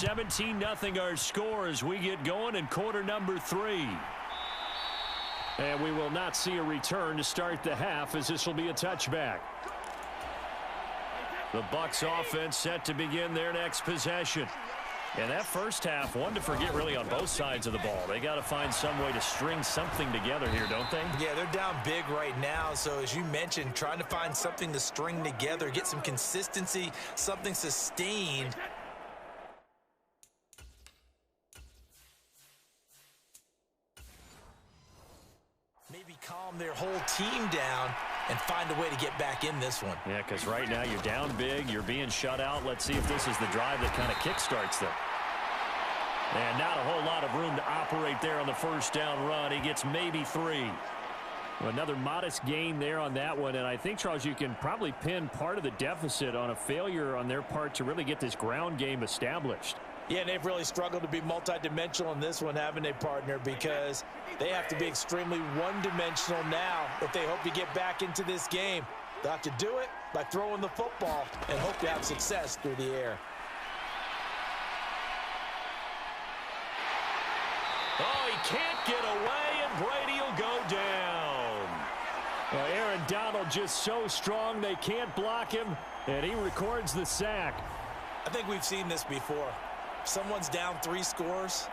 17-0 our score as we get going in quarter number 3. And we will not see a return to start the half as this will be a touchback. The Bucs offense set to begin their next possession. And that first half, one to forget really on both sides of the ball. They got to find some way to string something together here, don't they? Yeah, they're down big right now. So as you mentioned, trying to find something to string together, get some consistency, something sustained. Maybe calm their whole team down and find a way to get back in this one. Yeah, because right now you're down big, you're being shut out. Let's see if this is the drive that kind of kickstarts them. And not a whole lot of room to operate there on the first down run. He gets maybe 3. Another modest gain there on that one. And I think, Charles, you can probably pin part of the deficit on a failure on their part to really get this ground game established. Yeah, and they've really struggled to be multidimensional in this one, haven't they, partner? Because they have to be extremely one-dimensional now if they hope to get back into this game. They'll have to do it by throwing the football and hope to have success through the air. Oh, he can't get away, and Brady will go down. Well, Aaron Donald just so strong they can't block him, and he records the sack. I think we've seen this before. Someone's down 3 scores.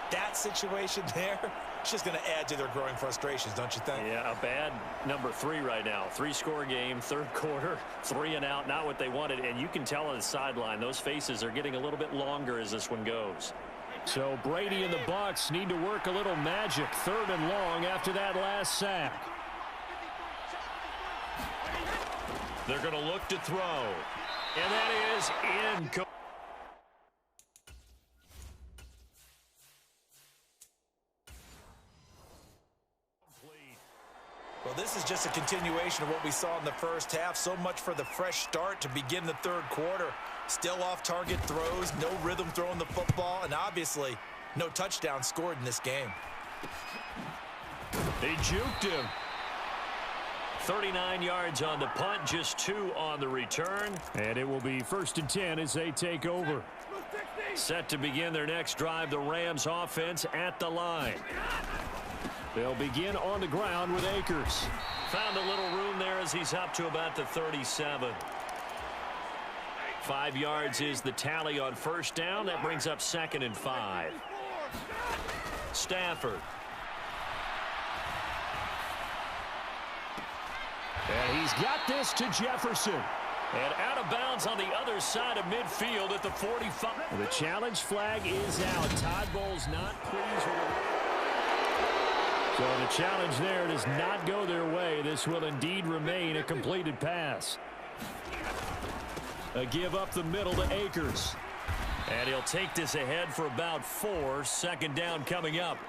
That situation there, it's just going to add to their growing frustrations, don't you think? Yeah, a bad number 3 right now. 3-score game, third quarter, 3 and out, not what they wanted. And you can tell on the sideline, those faces are getting a little bit longer as this one goes. So Brady and the Bucs need to work a little magic. 3rd and long after that last sack. They're going to look to throw. And that is incomplete. Well, this is just a continuation of what we saw in the first half. So much for the fresh start to begin the third quarter. Still off-target throws, no rhythm throwing the football, and obviously no touchdown scored in this game. They juked him. 39 yards on the punt, just 2 on the return. And it will be 1st and 10 as they take over. Set to begin their next drive, the Rams offense at the line. They'll begin on the ground with Akers. Found a little room there as he's up to about the 37. 5 yards is the tally on first down. That brings up 2nd and 5. Stafford. And he's got this to Jefferson. And out of bounds on the other side of midfield at the 45. The challenge flag is out. Todd Bowles not pleased with it. So the challenge there does not go their way. This will indeed remain a completed pass. A give up the middle to Akers. And he'll take this ahead for about 4. 2nd down coming up.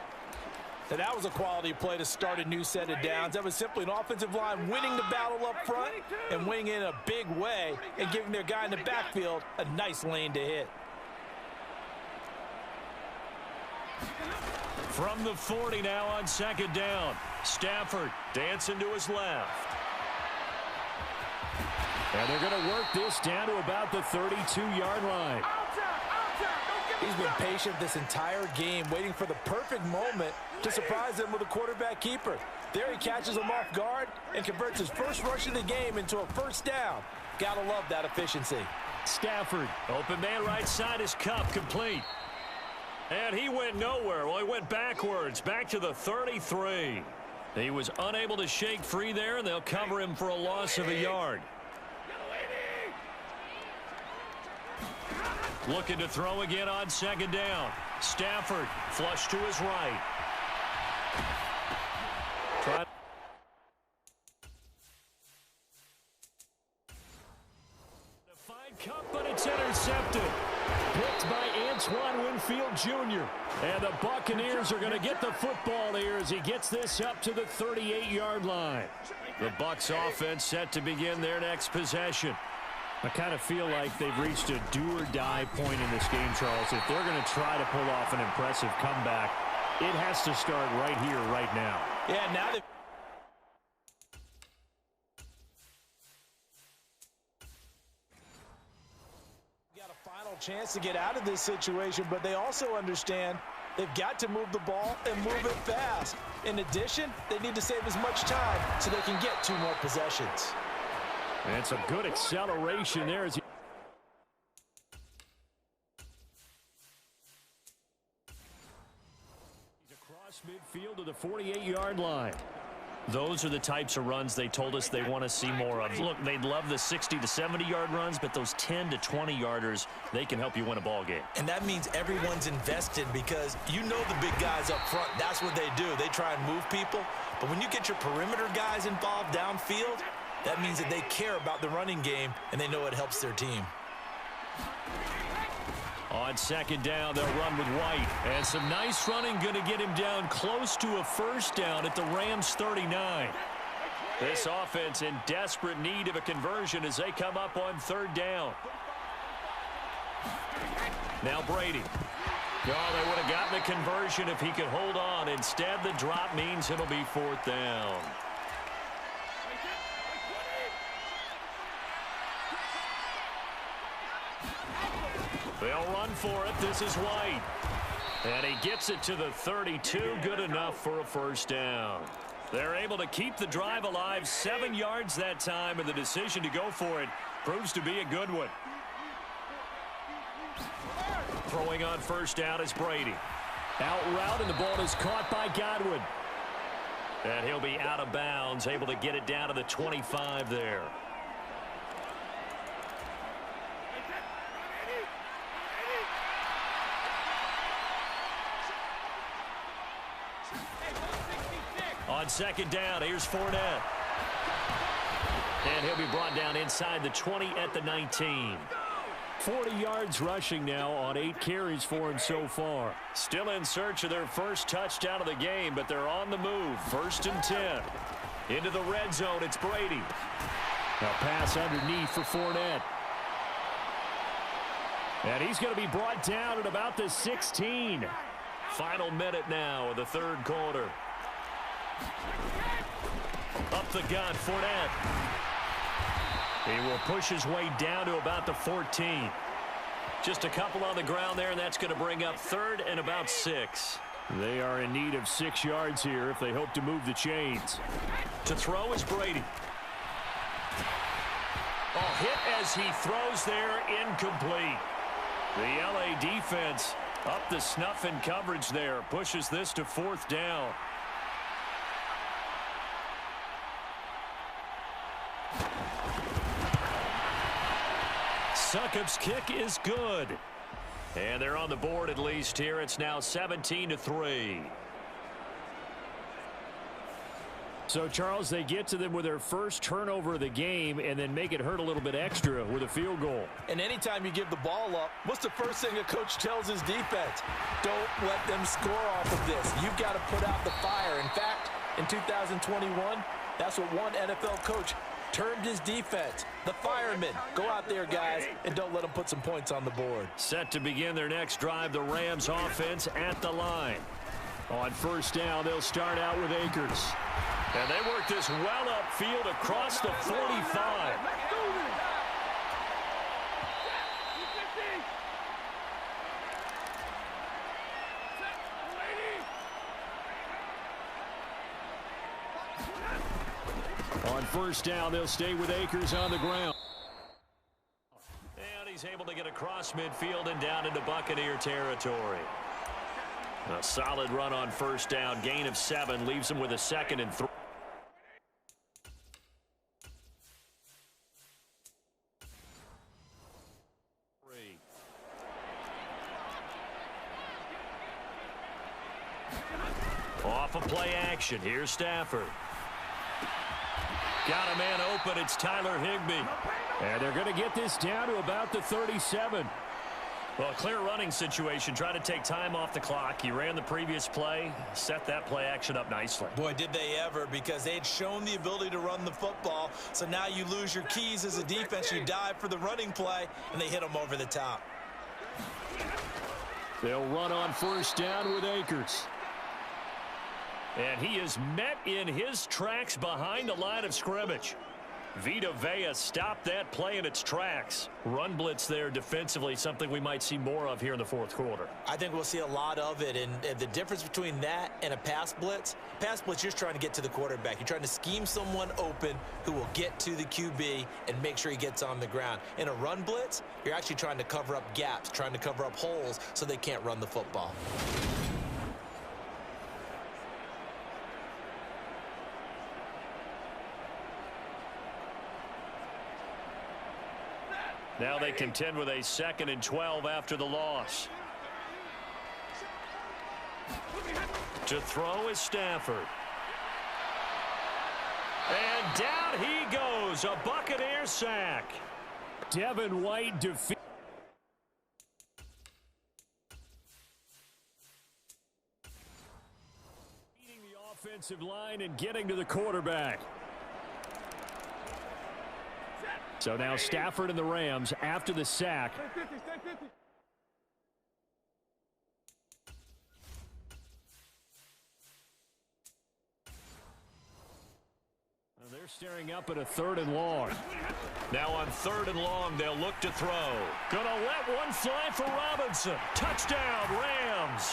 And that was a quality play to start a new set of downs. That was simply an offensive line winning the battle up front and winning in a big way and giving their guy in the backfield a nice lane to hit. From the 40 now on 2nd down. Stafford dancing to his left. And they're going to work this down to about the 32-yard line. He's been patient this entire game, waiting for the perfect moment to surprise them with a quarterback keeper. There he catches him off guard and converts his first rush of the game into a 1st down. Gotta love that efficiency. Stafford, open man right side is Cup, complete. And he went nowhere. Well, he went backwards, back to the 33. He was unable to shake free there, and they'll cover him for a loss of a yard. Looking to throw again on 2nd down. Stafford, flush to his right. Try to find Cup, but it's intercepted. Picked by Antoine Winfield Jr. And the Buccaneers are going to get the football here as he gets this up to the 38-yard line. The Bucs offense set to begin their next possession. I kind of feel like they've reached a do-or-die point in this game, Charles. If they're going to try to pull off an impressive comeback, it has to start right here, right now. Yeah, now they've got a final chance to get out of this situation, but they also understand they've got to move the ball and move it fast. In addition, they need to save as much time so they can get 2 more possessions. And some good acceleration there as he across midfield to the 48-yard line. Those are the types of runs they told us they want to see more of. Look, they'd love the 60 to 70-yard runs, but those 10 to 20-yarders, they can help you win a ball game. And that means everyone's invested because you know the big guys up front, that's what they do. They try and move people. But when you get your perimeter guys involved downfield, that means that they care about the running game and they know it helps their team. On second down, they'll run with White. And some nice running going to get him down close to a first down at the Rams' 39. This offense in desperate need of a conversion as they come up on third down. Now Brady. Oh, they would have gotten the conversion if he could hold on. Instead, the drop means it'll be fourth down. They'll run for it. This is White. And he gets it to the 32. Good enough for a first down. They're able to keep the drive alive. 7 yards that time, and the decision to go for it proves to be a good one. Throwing on first down is Brady. Out route, and the ball is caught by Godwin. And he'll be out of bounds, able to get it down to the 25 there. On second down, here's Fournette. And he'll be brought down inside the 20 at the 19. 40 yards rushing now on 8 carries for him so far. Still in search of their first touchdown of the game, but they're on the move. 1st and 10. Into the red zone, it's Brady. A pass underneath for Fournette. And he's going to be brought down at about the 16. Final minute now of the third quarter. Up the gut, Fournette. He will push his way down to about the 14. Just a couple on the ground there, and that's going to bring up 3rd and about 6. They are in need of 6 yards here if they hope to move the chains. To throw is Brady. Oh, hit as he throws there, incomplete. The LA defense up the snuff in coverage there, pushes this to 4th down. Succop's kick is good. And they're on the board at least here. It's now 17-3. So, Charles, they get to them with their first turnover of the game and then make it hurt a little bit extra with a field goal. And anytime you give the ball up, what's the first thing a coach tells his defense? Don't let them score off of this. You've got to put out the fire. In fact, in 2021, that's what one NFL coach termed his defense. The firemen. Go out there, guys, and don't let them put some points on the board. Set to begin their next drive, the Rams offense at the line. On first down, they'll start out with Akers. And they work this well upfield across the 45. On first down, they'll stay with Akers on the ground. And he's able to get across midfield and down into Buccaneer territory. A solid run on first down. Gain of 7 leaves him with a 2nd and 3. Off of play action. Here's Stafford. Got a man open. It's Tyler Higbee. And they're going to get this down to about the 37. Well, a clear running situation. Trying to take time off the clock. He ran the previous play. Set that play action up nicely. Boy, did they ever, because they had shown the ability to run the football. So now you lose your keys as a defense. You dive for the running play, and they hit them over the top. They'll run on first down with Akers. And he is met in his tracks behind the line of scrimmage. Vita Vea stopped that play in its tracks. Run blitz there defensively, something we might see more of here in the fourth quarter. I think we'll see a lot of it, and the difference between that and a pass blitz, you're just trying to get to the quarterback. You're trying to scheme someone open who will get to the QB and make sure he gets on the ground. In a run blitz, you're actually trying to cover up gaps, trying to cover up holes so they can't run the football. Now they contend with a 2nd and 12 after the loss. To throw is Stafford. And down he goes. A Buccaneer sack. Devin White defeated the offensive line and getting to the quarterback. So now Stafford and the Rams after the sack. They're staring up at a 3rd and long. Now on 3rd and long, they'll look to throw. Gonna let one fly for Robinson. Touchdown, Rams.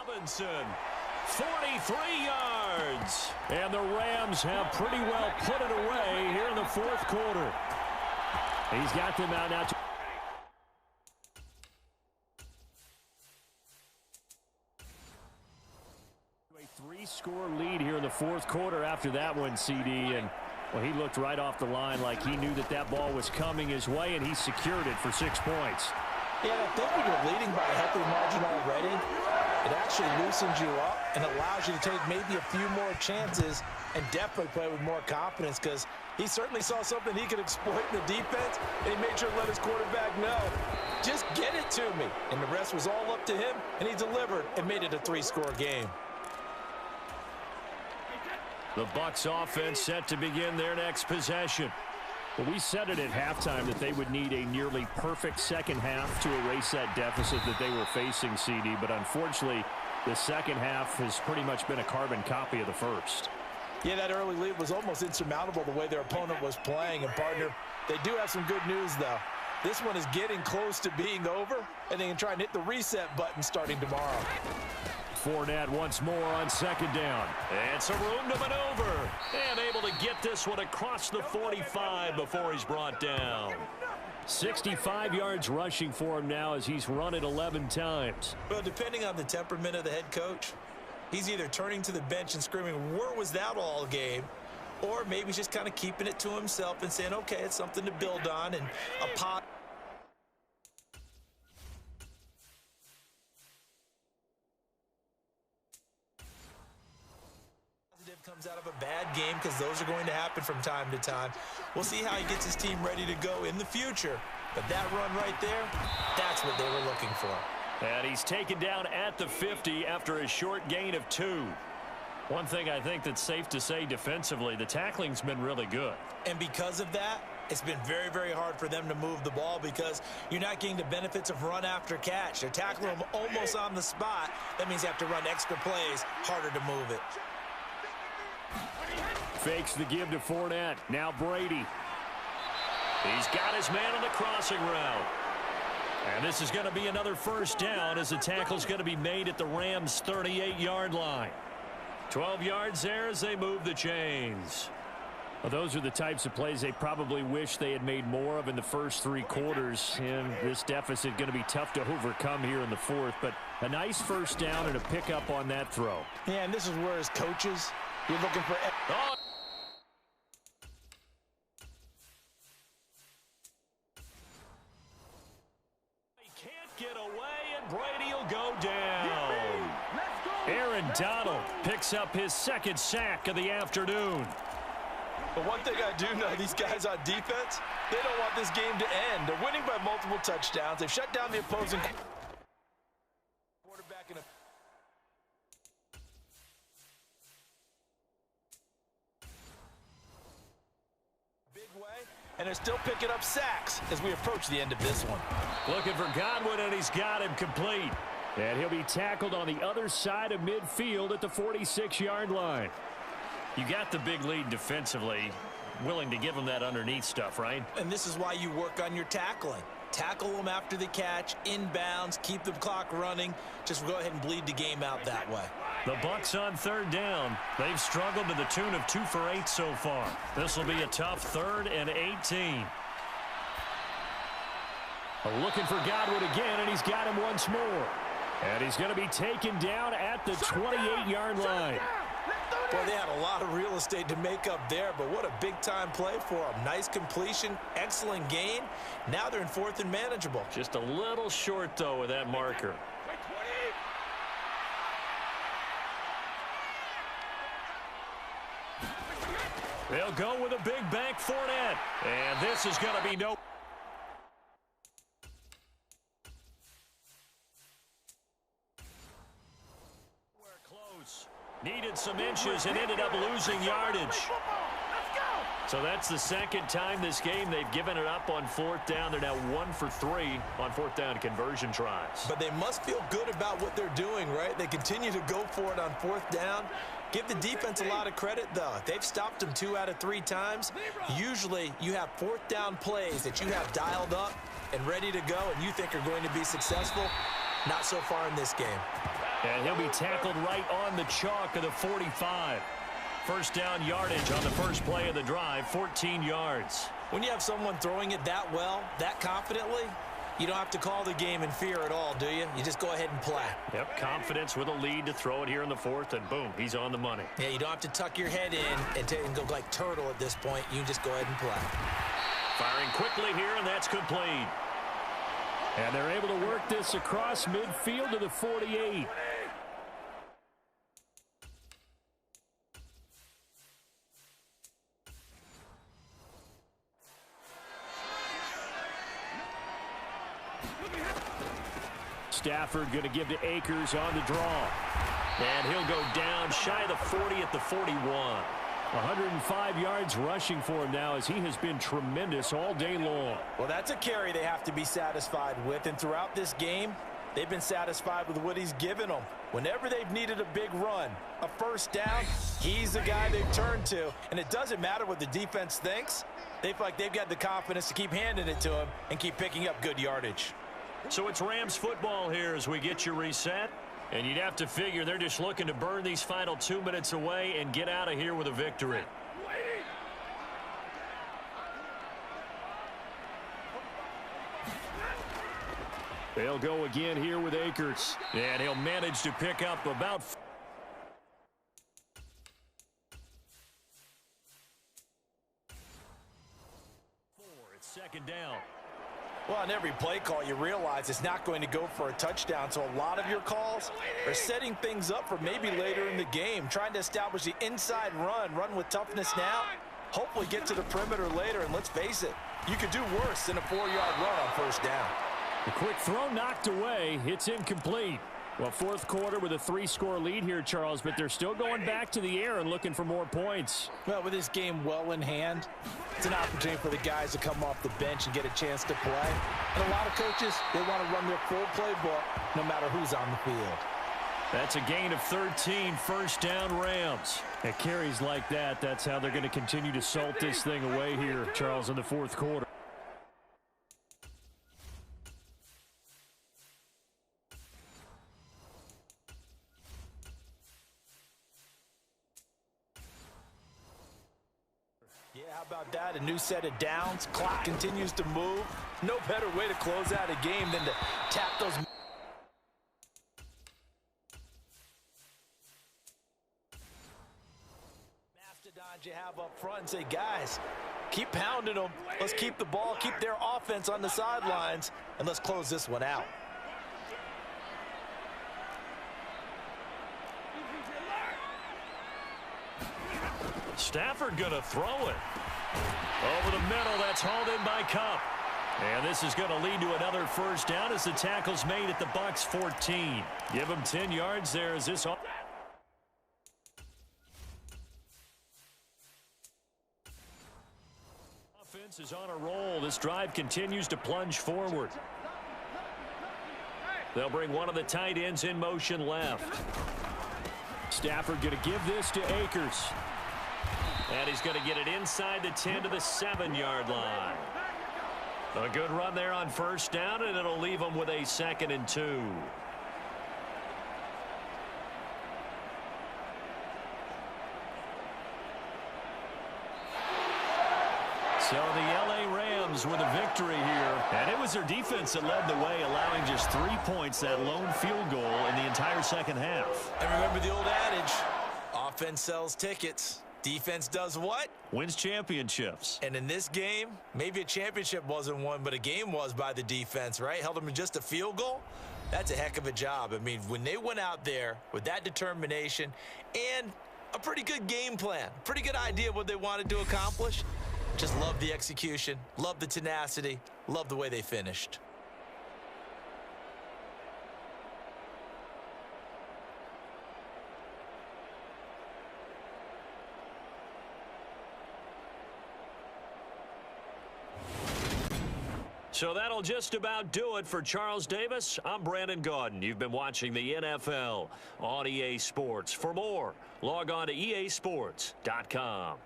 Robinson, 43 yards. And the Rams have pretty well put it away here in the fourth quarter. He's got them out now. A 3-score lead here in the fourth quarter after that one, CD. And, well, he looked right off the line like he knew that that ball was coming his way, and he secured it for 6 points. Yeah, I think when you're leading by a healthy margin already, it actually loosens you up and allows you to take maybe a few more chances and definitely play with more confidence, because he certainly saw something he could exploit in the defense, and he made sure to let his quarterback know, just get it to me. And the rest was all up to him, and he delivered and made it a 3-score game. The Bucs offense set to begin their next possession. Well, we said it at halftime that they would need a nearly perfect second half to erase that deficit that they were facing, CD. But unfortunately, the second half has pretty much been a carbon copy of the first. Yeah, that early lead was almost insurmountable the way their opponent was playing. And, partner, they do have some good news, though. This one is getting close to being over, and they can try and hit the reset button starting tomorrow. Fournette once more on 2nd down. And some room to maneuver. And able to get this one across the 45 before he's brought down. 65 yards rushing for him now as he's run it 11 times. Well, depending on the temperament of the head coach, he's either turning to the bench and screaming, where was that all game? Or maybe he's just kind of keeping it to himself and saying, okay, it's something to build on, and a pot. Comes out of a bad game, because those are going to happen from time to time. We'll see how he gets his team ready to go in the future. But that run right there, that's what they were looking for. And he's taken down at the 50 after a short gain of 2. One thing I think that's safe to say defensively, the tackling's been really good. And because of that, it's been very, very hard for them to move the ball, because you're not getting the benefits of run after catch. They're tackling them almost on the spot. That means they have to run extra plays, harder to move it. Fakes the give to Fournette. Now Brady. He's got his man on the crossing route. And this is going to be another first down, as the tackle's going to be made at the Rams' 38-yard line. 12 yards there as they move the chains. Well, those are the types of plays they probably wish they had made more of in the first 3 quarters. And this deficit going to be tough to overcome here in the fourth. But a nice first down and a pickup on that throw. Yeah, and this is where, as coaches, you're looking for... Oh. He can't get away, and Brady will go down. Aaron Donald picks up his 2nd sack of the afternoon. But one thing I do know, these guys on defense, they don't want this game to end. They're winning by multiple touchdowns. They've shut down the opposing quarterback in a big way. And they're still picking up sacks as we approach the end of this one. Looking for Godwin, and he's got him complete. And he'll be tackled on the other side of midfield at the 46-yard line. You got the big lead defensively. Willing to give them that underneath stuff, right? And this is why you work on your tackling. Tackle them after the catch, inbounds, keep the clock running. Just go ahead and bleed the game out that way. The Bucs on third down. They've struggled to the tune of 2 for 8 so far. This will be a tough 3rd and 18. Looking for Godwin again, and he's got him once more. And he's going to be taken down at the 28-yard line. Well, they had a lot of real estate to make up there, but what a big-time play for them. Nice completion, excellent gain. Now they're in 4th and manageable. Just a little short, though, with that marker. They'll go with a big bank Fournette. And this is going to be no... Needed some inches and ended up losing yardage. So that's the second time this game they've given it up on 4th down. They're now 1 for 3 on 4th down conversion tries. But they must feel good about what they're doing, right? They continue to go for it on 4th down. Give the defense a lot of credit, though. They've stopped them 2 out of 3 times. Usually you have 4th down plays that you have dialed up and ready to go and you think are going to be successful. Not so far in this game. And he'll be tackled right on the chalk of the 45. First down yardage on the first play of the drive, 14 yards. When you have someone throwing it that well, that confidently, you don't have to call the game in fear at all, do you? You just go ahead and play. Yep, confidence with a lead to throw it here in the 4th, and boom, he's on the money. Yeah, you don't have to tuck your head in and go like turtle at this point. You just go ahead and play. Firing quickly here, and that's complete. And they're able to work this across midfield to the 48. Stafford going to give to Akers on the draw. And he'll go down shy of the 40 at the 41. 105 yards rushing for him now as he has been tremendous all day long. Well, that's a carry they have to be satisfied with. And throughout this game, they've been satisfied with what he's given them. Whenever they've needed a big run, a first down, he's the guy they've turned to. And it doesn't matter what the defense thinks. They feel like they've got the confidence to keep handing it to him and keep picking up good yardage. So it's Rams football here as we get you reset. And you'd have to figure they're just looking to burn these final 2 minutes away and get out of here with a victory. They'll go again here with Akers. And he'll manage to pick up about... It's 2nd down. Well, on every play call, you realize it's not going to go for a touchdown. So a lot of your calls are setting things up for maybe later in the game, trying to establish the inside run with toughness now, hopefully get to the perimeter later. And let's face it, you could do worse than a 4-yard run on first down. The quick throw knocked away. It's incomplete. Well, 4th quarter with a 3-score lead here, Charles, but they're still going back to the air and looking for more points. Well, with this game well in hand, it's an opportunity for the guys to come off the bench and get a chance to play. And a lot of coaches, they want to run their full playbook no matter who's on the field. That's a gain of 13, first down Rams. At carries like that, that's how they're going to continue to salt this thing away here, Charles, in the 4th quarter. Yeah, how about that? A new set of downs. Clock continues to move. No better way to close out a game than to tap those. Mastodons you have up front and say, guys, keep pounding them. Let's keep the ball, keep their offense on the sidelines, and let's close this one out. Stafford going to throw it. Over the middle, that's hauled in by Cup. And this is going to lead to another first down as the tackle's made at the Bucs 14. Give them 10 yards there as this... Offense is on a roll. This drive continues to plunge forward. They'll bring one of the tight ends in motion left. Stafford going to give this to Akers. And he's going to get it inside the 10 to the 7-yard line. A good run there on first down, and it'll leave them with a 2nd and 2. So the L.A. Rams with a victory here. And it was their defense that led the way, allowing just 3 points, that lone field goal in the entire second half. And remember the old adage, offense sells tickets. Defense does what? Wins championships. And in this game, maybe a championship wasn't won, but a game was by the defense, right? Held them to just a field goal. That's a heck of a job. I mean, when they went out there with that determination and a pretty good game plan, pretty good idea of what they wanted to accomplish, just love the execution, love the tenacity, love the way they finished. So that'll just about do it for Charles Davis. I'm Brandon Gaudin. You've been watching the NFL on EA Sports. For more, log on to easports.com.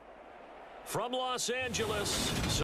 From Los Angeles.